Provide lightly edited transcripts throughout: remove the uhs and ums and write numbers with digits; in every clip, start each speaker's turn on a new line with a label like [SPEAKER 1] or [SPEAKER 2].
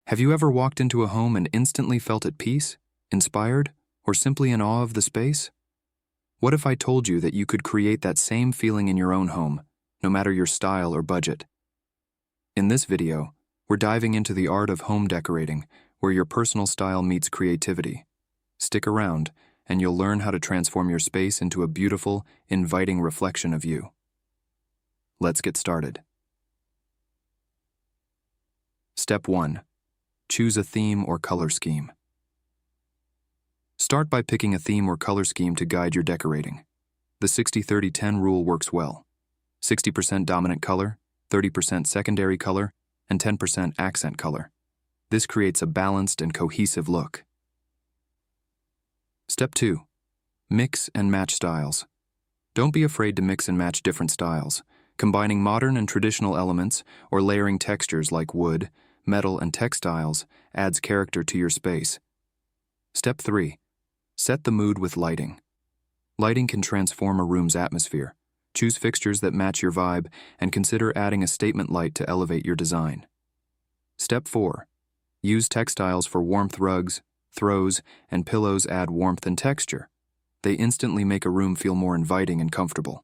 [SPEAKER 1] Have you ever walked into a home and instantly felt at peace, inspired, or simply in awe of the space? What if I told you that you could create that same feeling in your own home, no matter your style or budget? In this video, we're diving into the art of home decorating, where your personal style meets creativity. Stick around, and you'll learn how to transform your space into a beautiful, inviting reflection of you. Let's get started. Step 1. Choose a theme or color scheme. Start by picking a theme or color scheme to guide your decorating. The 60-30-10 rule works well. 60% dominant color, 30% secondary color, and 10% accent color. This creates a balanced and cohesive look. Step 2. Mix and match styles. Don't be afraid to mix and match different styles, combining modern and traditional elements or layering textures like wood, metal, and textiles adds character to your space. Step 3. Set the mood with lighting. Lighting can transform a room's atmosphere. Choose fixtures that match your vibe and consider adding a statement light to elevate your design. Step 4. Use textiles for warmth. Rugs, throws, and pillows add warmth and texture. They instantly make a room feel more inviting and comfortable.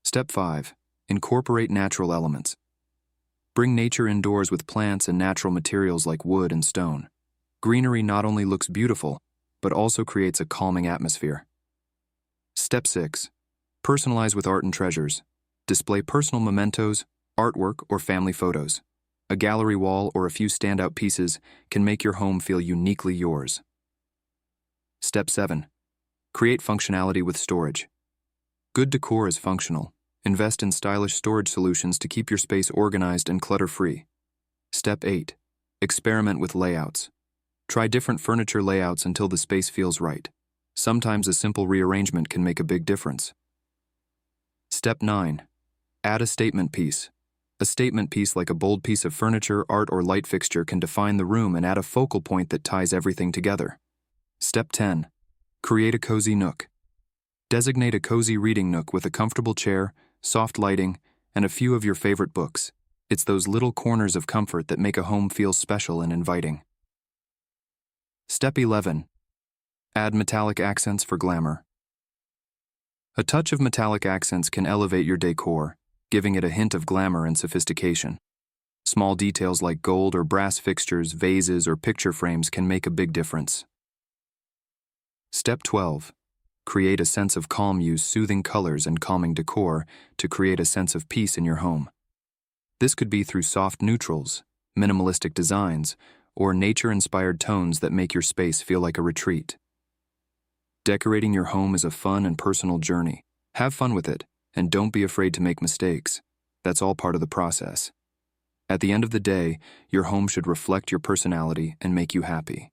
[SPEAKER 1] Step 5. Incorporate natural elements. Bring nature indoors with plants and natural materials like wood and stone. Greenery not only looks beautiful, but also creates a calming atmosphere. Step 6. Personalize with art and treasures. Display personal mementos, artwork, or family photos. A gallery wall or a few standout pieces can make your home feel uniquely yours. Step 7. Create functionality with storage. Good decor is functional. Invest in stylish storage solutions to keep your space organized and clutter-free. Step 8. Experiment with layouts. Try different furniture layouts until the space feels right. Sometimes a simple rearrangement can make a big difference. Step 9. Add a statement piece. A statement piece like a bold piece of furniture, art, or light fixture can define the room and add a focal point that ties everything together. Step 10. Create a cozy nook. Designate a cozy reading nook with a comfortable chair, soft lighting, and a few of your favorite books. It's those little corners of comfort that make a home feel special and inviting. Step 11. Add metallic accents for glamour. A touch of metallic accents can elevate your decor, giving it a hint of glamour and sophistication. Small details like gold or brass fixtures, vases, or picture frames can make a big difference. Step 12. Create a sense of calm. Use soothing colors and calming decor to create a sense of peace in your home. This could be through soft neutrals, minimalistic designs, or nature-inspired tones that make your space feel like a retreat. Decorating your home is a fun and personal journey. Have fun with it, and don't be afraid to make mistakes. That's all part of the process. At the end of the day, your home should reflect your personality and make you happy.